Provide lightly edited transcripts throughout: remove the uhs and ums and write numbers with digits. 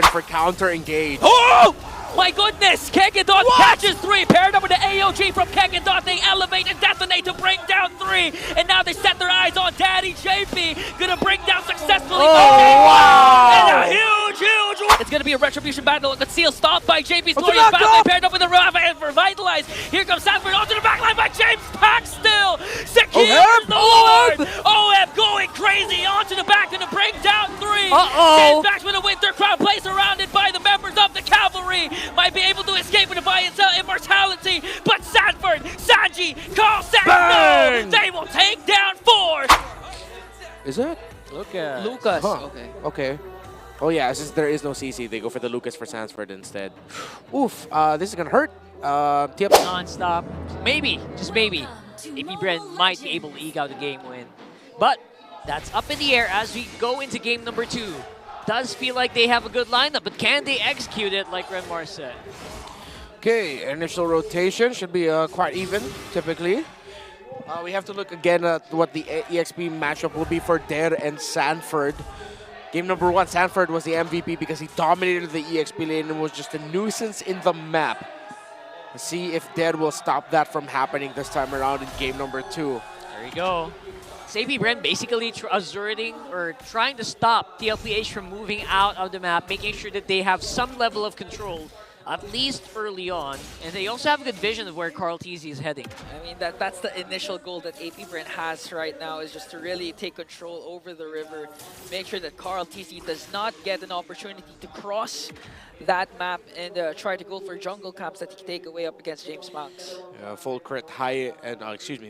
for counter engage. Oh! My goodness! Kekedot catches 3, paired up with the AOG from Kekedot. They elevate and detonate to bring down 3. And now they set their eyes on Daddy JP. Gonna bring down successfully. Wow! And a huge it's gonna be a retribution battle. The seal stopped by JP's glorious backline, paired up with a revitalize. Here comes Sanford onto the backline by James Pack still. Secures the Lord. OF going crazy onto the back and to bring down 3. James Pack with a winter crown placed around it by the members of the cavalry. Might be able to escape with a by itself immortality, but Sanford, Sanji, Carl says no! They will take down 4! Is it? Lucas. Huh. Okay. Oh yeah, since there is no CC, they go for the Lucas for Sanford instead. Oof, this is gonna hurt. Non-stop. Maybe, just maybe, Bren might be able to eke out the game win. But that's up in the air as we go into game number 2. Does feel like they have a good lineup, but can they execute it like Renmar said? Okay, initial rotation should be quite even, typically. We have to look again at what the EXP matchup will be for Der and Sanford. Game number 1, Sanford was the MVP because he dominated the EXP lane and was just a nuisance in the map. Let's see if Der will stop that from happening this time around in game number 2. There you go. Bren basically asserting or trying to stop TLPH from moving out of the map, making sure that they have some level of control, at least early on. And they also have a good vision of where Carl TZ is heading. I mean, that's the initial goal that Bren has right now, is just to really take control over the river, make sure that Carl TZ does not get an opportunity to cross that map and try to go for jungle camps that he can take away up against James Banks. Full crit high and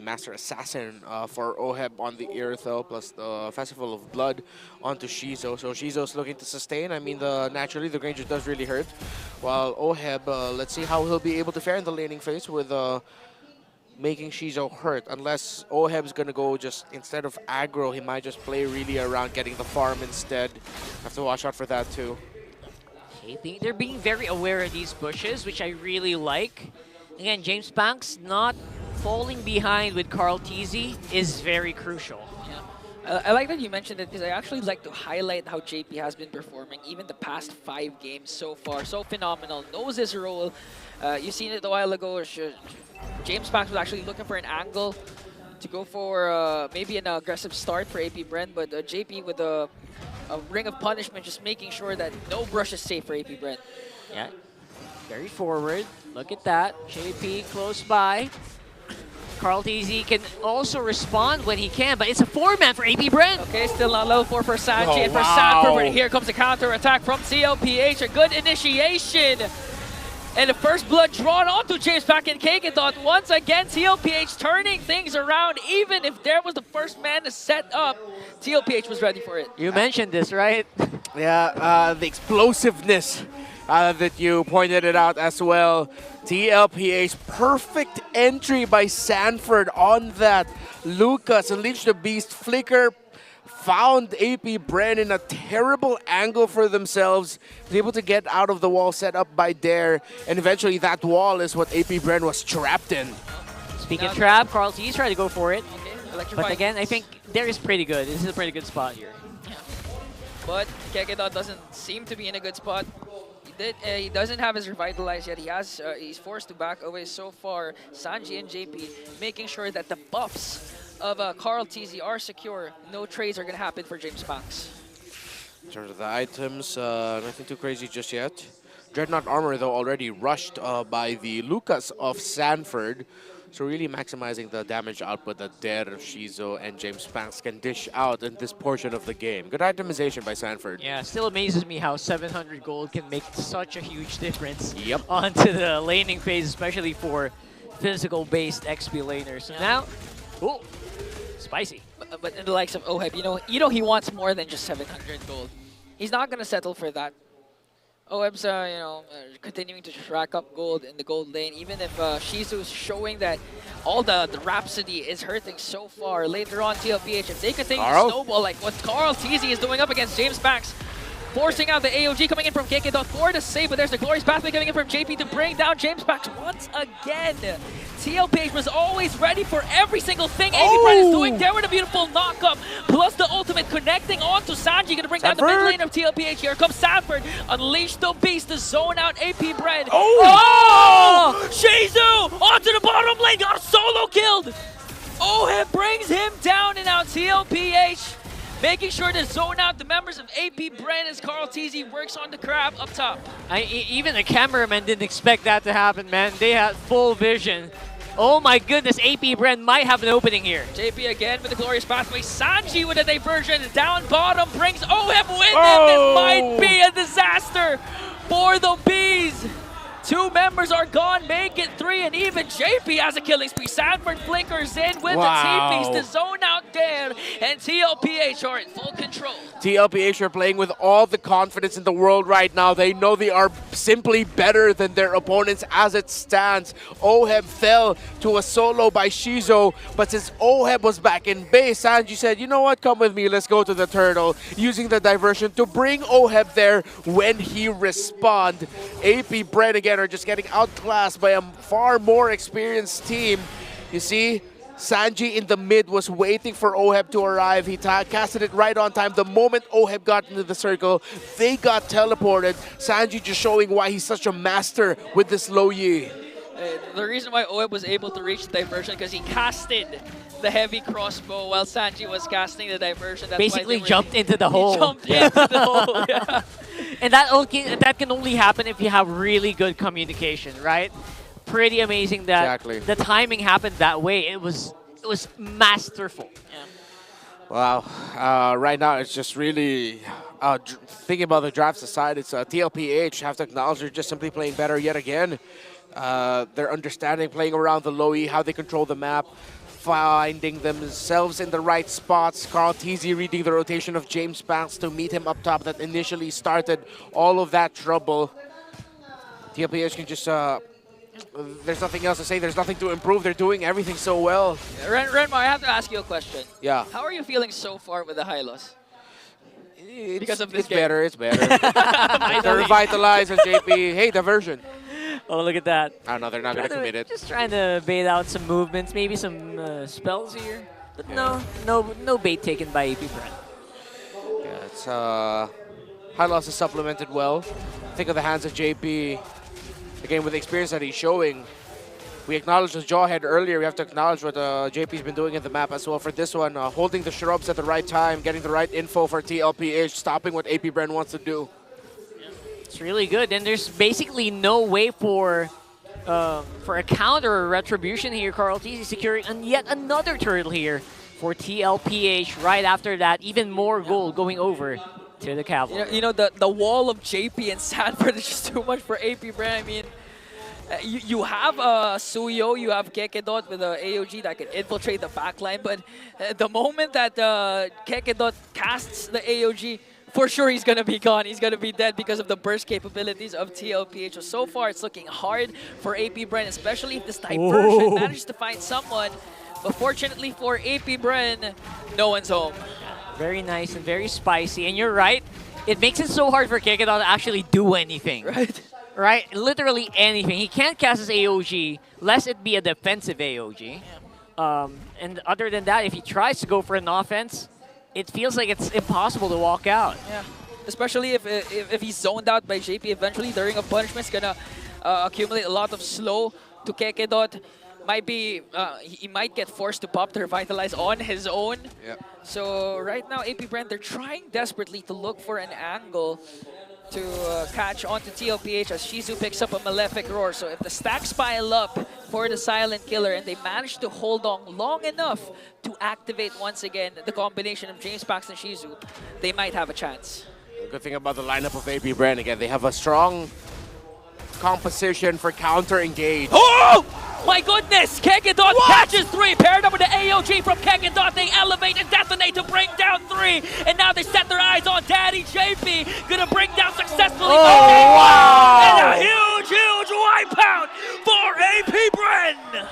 Master Assassin for Oheb on the Irithel plus the Festival of Blood onto Shizo. So Shizo's looking to sustain. I mean, naturally the Granger does really hurt. While Oheb, let's see how he'll be able to fare in the laning phase with making Shizo hurt. Unless Oheb's gonna go just, instead of aggro, he might just play really around getting the farm instead. Have to watch out for that too. They're being very aware of these bushes, which I really like. Again, James Banks not falling behind with Carl TZ is very crucial. Yeah. I like that you mentioned it because I actually like to highlight how JP has been performing even the past 5 games so far. So phenomenal, knows his role. You've seen it a while ago. James Banks was actually looking for an angle to go for maybe an aggressive start for Bren, but JP with a ring of punishment, just making sure that no brush is safe for Bren. Yeah, very forward. Look at that. JP close by. Carl TZ can also respond when he can, but it's a 4-man for Bren. Okay, still on level 4 for Sanji and for Sanford, but here comes the counter attack from TLPH. A good initiation. And the first blood drawn onto James Pack and Kekedot. Once again, TLPH turning things around. Even if there was the first man to set up, TLPH was ready for it. You mentioned this, right? Yeah, the explosiveness that you pointed it out as well. TLPH, perfect entry by Sanford on that. Lucas, Unleash the Beast, Flicker, found Bren in a terrible angle for themselves. Was able to get out of the wall set up by Der, and eventually that wall is what Bren was trapped in. Speaking of trap, Carl T is trying to go for it. Okay, but again, I think Der is pretty good. This is a pretty good spot here. Yeah. But Kekedot doesn't seem to be in a good spot. He doesn't have his revitalize yet. He's forced to back away so far. Sanji and JP making sure that the buffs of Carl TZ are secure. No trades are going to happen for James Banks. In terms of the items, nothing too crazy just yet. Dreadnought armor, though, already rushed by the Lucas of Sanford. So really maximizing the damage output that Der, Shizo, and James Banks can dish out in this portion of the game. Good itemization by Sanford. Yeah, still amazes me how 700 gold can make such a huge difference onto the laning phase, especially for physical-based XP laners. So now, ooh, spicy. But in the likes of Oheb, you know he wants more than just 700 gold. He's not going to settle for that. Oheb's, continuing to just rack up gold in the gold lane, even if Shizu's showing that all the Rhapsody is hurting so far. Later on, TLPH, if they continue to snowball like what Carl TZ is doing up against James Banks, forcing out the AOG coming in from KK for the save, but there's the glorious pathway coming in from JP to bring down James Pax once again. TLPH was always ready for every single thing APBR is doing. There with a beautiful knock-up, plus the ultimate connecting onto Sanji, gonna bring down the mid lane of TLPH. Here comes Sanford, unleash the beast to zone out APBR. Oh! Shizu onto the bottom lane, got solo killed. Oheb brings him down, and now TLPH making sure to zone out the members of APBR as Carl TZ works on the crab up top. Even the cameraman didn't expect that to happen, man. They had full vision. Oh my goodness, APBR might have an opening here. JP again with the glorious pathway. Sanji with a diversion. Down bottom brings Oheb with him. This might be a disaster for the Bees. 2 members are gone, make it 3, and even JP has a killing spree. Sanford flickers in with the TPs to zone out there, and TLPH are in full control. TLPH are playing with all the confidence in the world right now. They know they are simply better than their opponents as it stands. Oheb fell to a solo by Shizo, but since Oheb was back in base, Sanji said, you know what, come with me, let's go to the turtle, using the diversion to bring Oheb there when he respawned. APBR again are just getting outclassed by a far more experienced team. You see, Sanji in the mid was waiting for Oheb to arrive. He casted it right on time. The moment Oheb got into the circle, they got teleported. Sanji just showing why he's such a master with this low Yi. The reason why Oheb was able to reach the diversion because he casted the heavy crossbow while Sanji was casting the diversion. That's basically jumped into the hole. He jumped into the hole, yeah. And that can only happen if you have really good communication, right? Pretty amazing that the timing happened that way. It was masterful. Yeah. Wow. Right now, it's just really thinking about the drafts aside. It's TLPH have to acknowledge they're just simply playing better yet again. Their understanding, playing around the low E, how they control the map, finding themselves in the right spots. Carl TZ reading the rotation of James Banks to meet him up top that initially started all of that trouble. TLPH can just, there's nothing else to say. There's nothing to improve. They're doing everything so well. Renmar, I have to ask you a question. Yeah. How are you feeling so far with the high loss? Because of this it's game. better, it's better. They're revitalized on JP. Hey, diversion. Oh, look at that. I don't know, they're not going to commit it. Just trying to bait out some movements, maybe some spells here. But no bait taken by APBR. Yeah, it's high loss is supplemented well. Think of the hands of JP. Again, with the experience that he's showing. We acknowledged his jawhead earlier. We have to acknowledge what JP's been doing in the map as well for this one. Holding the shrubs at the right time, getting the right info for TLPH, stopping what APBR wants to do. It's really good, and there's basically no way for a counter or retribution here. Carl TZ securing yet another turtle here for TLPH. Right after that, even more gold going over to the Cavalry. You know the wall of JP and Sanford is just too much for APBR. I mean, you have Suyo, you have Kekedot with the AOG that can infiltrate the backline, but the moment that Kekedot casts the AOG, for sure he's going to be gone. He's going to be dead because of the burst capabilities of TLPH. So far, it's looking hard for APBR, especially if this diversion manages to find someone. But fortunately for APBR, no one's home. Very nice and very spicy. And you're right, it makes it so hard for Kekedot to actually do anything. Right? Right? Literally anything. He can't cast his AOG, lest it be a defensive AOG. Yeah. And other than that, if he tries to go for an offense, it feels like it's impossible to walk out. Yeah, especially if he's zoned out by JP eventually, the Ring of Punishment is going to accumulate a lot of slow to Kekedot. He might get forced to pop to revitalize on his own. Yep. So right now, APBR, they're trying desperately to look for an angle to catch onto TLPH as Shizu picks up a Malefic Roar. So if the stacks pile up for the Silent Killer and they manage to hold on long enough to activate once again the combination of James Pax and Shizu, they might have a chance. The good thing about the lineup of APBR, again, they have a strong composition for counter engage. Oh! My goodness! Kekedot catches 3, paired up with the AOG from Kekedot. They elevate and detonate to bring down 3. And now they set their eyes on Daddy JP. Gonna bring down successfully. Oh, wow! And a huge wipeout for APBR.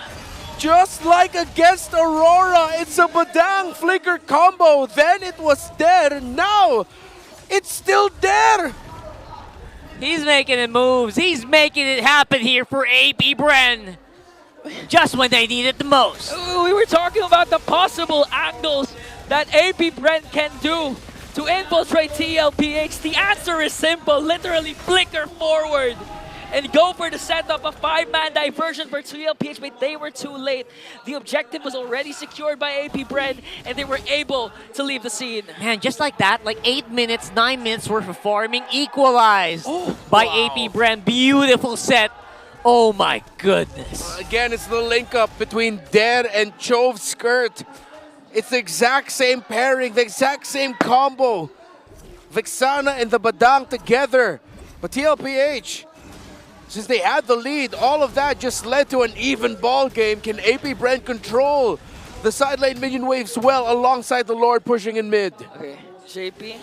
Just like against Aurora, it's a Badang Flicker combo. Then it was there. Now, It's still there! He's making it moves. He's making it happen here for AP Bren. Just when they need it the most. We were talking about the possible angles that AP Bren can do to infiltrate TLPH. The answer is simple. Literally flicker forward and go for the setup of 5-man diversion for TLPH, but they were too late. The objective was already secured by AP Bren, and they were able to leave the scene. Man, just like that, like 8 minutes, 9 minutes worth of farming equalized by AP Bren. Beautiful set. Oh my goodness. Again, it's the link up between Der and Chove Skirt. It's the exact same pairing, the exact same combo. Vixana and the Badang together. But TLPH, since they had the lead, all of that just led to an even ball game. Can AP Bren control the side lane minion waves well alongside the Lord pushing in mid? Okay, JP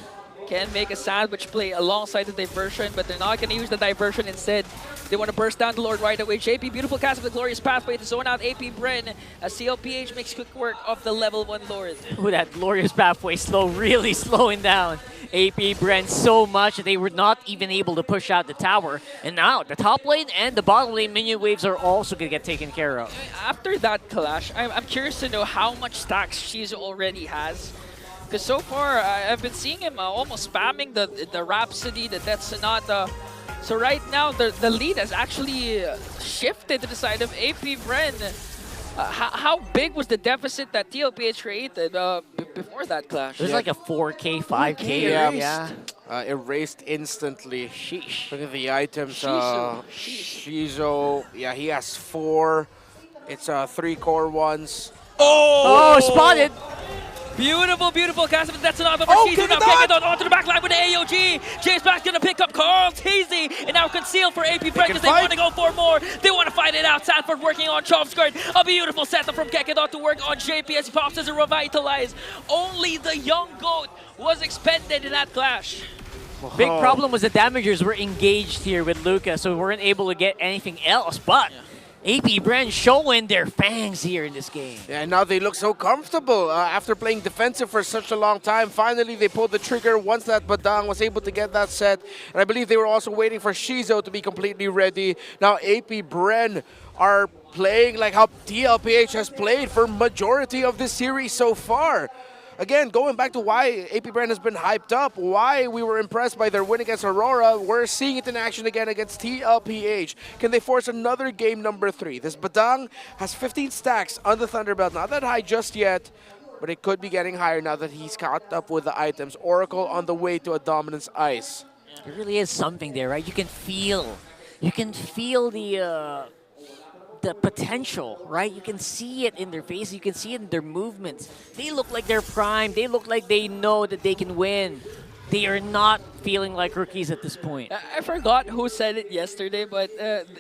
can make a sandwich play alongside the diversion, but they're not going to use the diversion instead. They want to burst down the Lord right away. JP, beautiful cast of the glorious pathway to zone out AP Bren as TLPH makes quick work of the level 1 Lord. Ooh, that glorious pathway slow, really slowing down AP Bren so much that they were not even able to push out the tower. And now the top lane and the bottom lane minion waves are also going to get taken care of. After that clash, I'm curious to know how much stacks Shizu already has. Because so far, I've been seeing him almost spamming the Rhapsody, the Death Sonata. So right now, the lead has actually shifted to the side of AP Bren. How big was the deficit that TLPH created before that clash? It was like a 4K, 5K. Yeah. Erased instantly. Sheesh. Look at the items. Shizu. Shizu, yeah, he has 4. It's 3 core ones. Oh, spotted. Beautiful, beautiful cast of that's another for Oh, Shizu. Now Kegadon onto the back line with the AOG. James back gonna pick up Carl Teasy and now conceal for AP Bren because they want to go for more. They want to fight it out. Sanford working on Chop Skirt. A beautiful setup from Kegadon to work on JP as he pops as a revitalize. Only the young goat was expended in that clash. Big problem was the damagers were engaged here with Luca, so we weren't able to get anything else. But AP Bren showing their fangs here in this game. Yeah, and now they look so comfortable after playing defensive for such a long time. Finally, they pulled the trigger once that Badang was able to get that set. And I believe they were also waiting for Shizu to be completely ready. Now AP Bren are playing like how TLPH has played for majority of this series so far. Again, going back to why AP Bren has been hyped up, why we were impressed by their win against Aurora, we're seeing it in action again against TLPH. Can they force another game number 3? This Badang has 15 stacks on the Thunderbelt. Not that high just yet, but it could be getting higher now that he's caught up with the items. Oracle on the way to a Dominance Ice. There really is something there, right? You can feel the potential, right? You can see it in their face. You can see it in their movements. They look like they're primed. They look like they know that they can win. They are not feeling like rookies at this point. I forgot who said it yesterday, but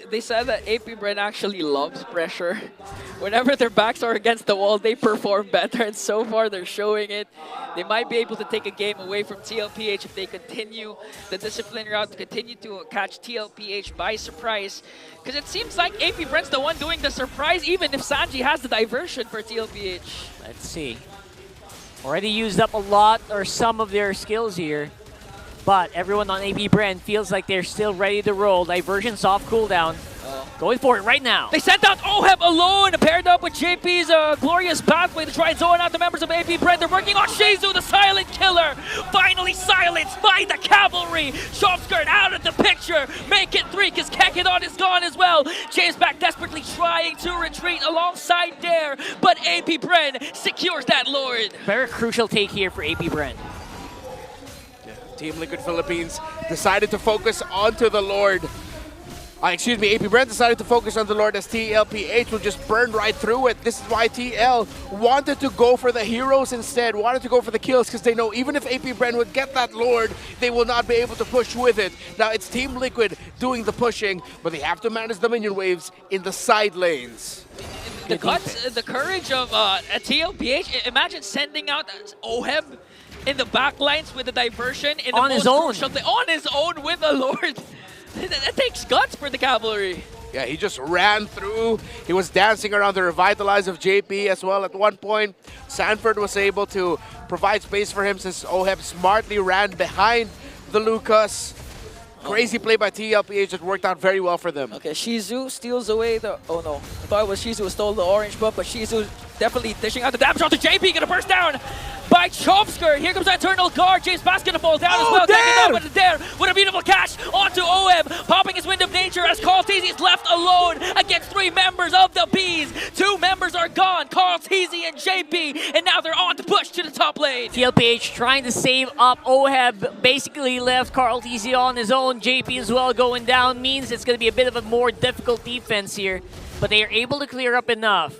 they said that AP Bren actually loves pressure. Whenever their backs are against the wall, they perform better, and so far they're showing it. They might be able to take a game away from TLPH if they continue the discipline route, to continue to catch TLPH by surprise. Because it seems like AP Bren's the one doing the surprise, even if Sanji has the diversion for TLPH. Let's see. Already used up a lot or some of their skills here, but everyone on AP Bren feels like they're still ready to roll. Diversion, soft cooldown. Going for it right now. They sent out Oheb alone, paired up with JP's glorious pathway to try and zone out the members of AP Bren. They're working on Shizu, the silent killer. Finally silenced by the cavalry. Shopskirt out of the picture. Make it 3 because Kekedon is gone as well. James back desperately trying to retreat alongside Dare, but AP Bren secures that Lord. Very crucial take here for AP Bren. Team Liquid Philippines decided to focus onto the Lord. AP Bren decided to focus on the Lord as TLPH will just burn right through it. This is why TL wanted to go for the heroes instead, wanted to go for the kills, because they know even if AP Bren would get that Lord, they will not be able to push with it. Now it's Team Liquid doing the pushing, but they have to manage the minion waves in the side lanes. The guts, the courage of TLPH, imagine sending out Oheb in the back lines with the diversion on his own with the Lord. That takes guts for the cavalry. Yeah, he just ran through. He was dancing around the revitalize of JP as well. At one point, Sanford was able to provide space for him since OHEB smartly ran behind the Lucas. Crazy play by TLPH that worked out very well for them. Okay, Shizu steals away the... Oh no, I thought it was Shizu who stole the orange buff, but Shizu definitely dishing out the damage onto JP. Gonna burst down by Chopsker. Here comes that Eternal Guard. James Bass gonna fall down as well. Dare! With Dare with a beautiful catch onto OM. Popping his Wind of Nature as Carl Teasy is left alone against 3 members of the Bees. 2 members are gone, Carl Teasy and JP, and now they're on to push to the top lane. TLPH trying to save up. OHEB basically left Carl TC on his own. JP as well going down means it's going to be a bit of a more difficult defense here, but they are able to clear up enough.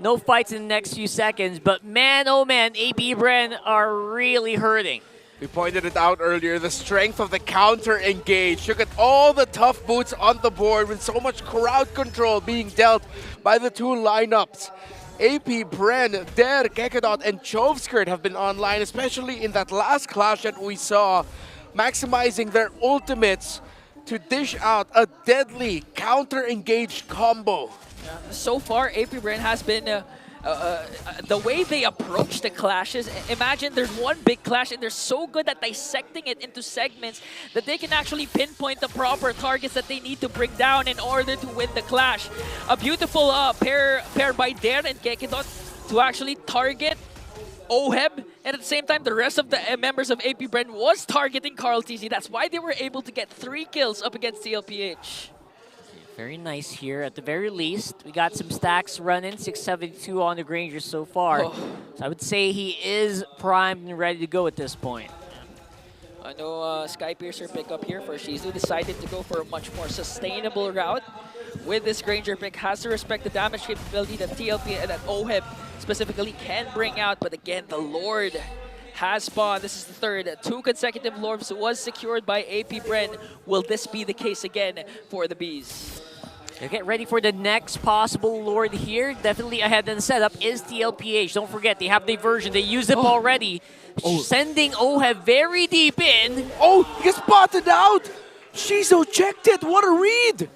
No fights in the next few seconds, but man, oh man, APBR are really hurting. We pointed it out earlier, the strength of the counter engage. Look at all the tough boots on the board with so much crowd control being dealt by the 2 lineups. AP, Bren, Der, Kekadot, and Chovskirt have been online, especially in that last clash that we saw, maximizing their ultimates to dish out a deadly counter-engaged combo. So far, APBR has been the way they approach the clashes. Imagine there's one big clash and they're so good at dissecting it into segments that they can actually pinpoint the proper targets that they need to bring down in order to win the clash. A beautiful pair by Dare and Kekidot to actually target OHEB, and at the same time, the rest of the members of APBR was targeting Carl TC. That's why they were able to get 3 kills up against TLPH. Very nice here. At the very least, we got some stacks running. 672 on the Granger so far. Oh. So I would say he is primed and ready to go at this point. I know Skypiercer pick up here for Shizu decided to go for a much more sustainable route. With this Granger pick, has to respect the damage capability that TLP and that OHEB specifically can bring out. But again, the Lord has spawned. This is the 3rd. 2 consecutive Lords was secured by APBR. Will this be the case again for the Bees? They'll get ready for the next possible Lord here. Definitely ahead in the setup is TLPH. Don't forget, they have diversion. They used it already. Sending OHEB very deep in. Oh, he gets spotted out! Shizu checked it, what a read!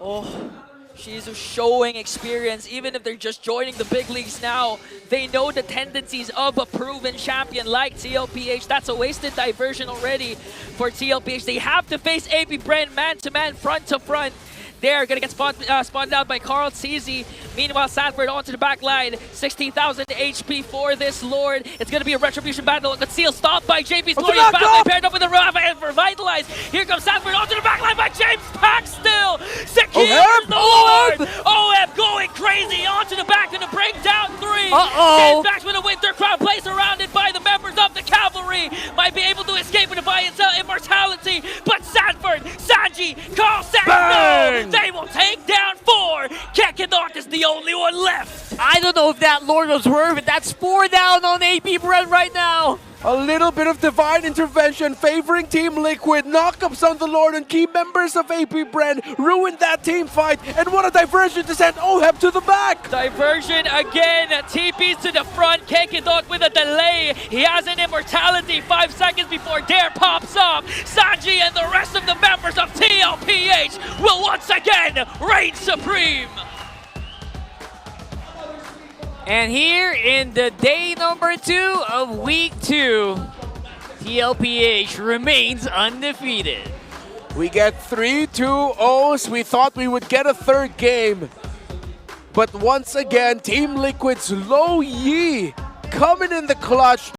Oh, Shizu showing experience. Even if they're just joining the big leagues now, they know the tendencies of a proven champion like TLPH. That's a wasted diversion already for TLPH. They have to face APBR man-to-man, front-to-front. They're going to get spawned out by Carl CZ. Meanwhile, Sanford onto the back line. 16,000 HP for this Lord. It's going to be a retribution battle. Conceal stopped by JP's glorious battle. Paired up with the Revitalize. Here comes Sanford onto the back line by James Pack still. Secures the Lord. OM going crazy onto the back. Going to break down 3. James Pack with a Winter Crown. Plays surrounded by the members of the cavalry. Might be able to escape with by its immortality. But Sanford, Sanji, Carl Sanford. They will take down 4. Kekadot is the only one left. I don't know if that Lord was worth it. That's 4 down on APBR right now. A little bit of divine intervention favoring Team Liquid. Knockups on the Lord and key members of APBR ruined that team fight. And what a diversion to send OHEB to the back. Diversion again. TP's to the front. Kekidot with a delay. He has an immortality 5 seconds before Dare pops up. Sanji and the rest of the members of TLPH will once again reign supreme. And here in the day number 2 of week 2, TLPH remains undefeated. We get 3-2-0s. We thought we would get a 3rd game. But once again, Team Liquid's Low Yi coming in the clutch.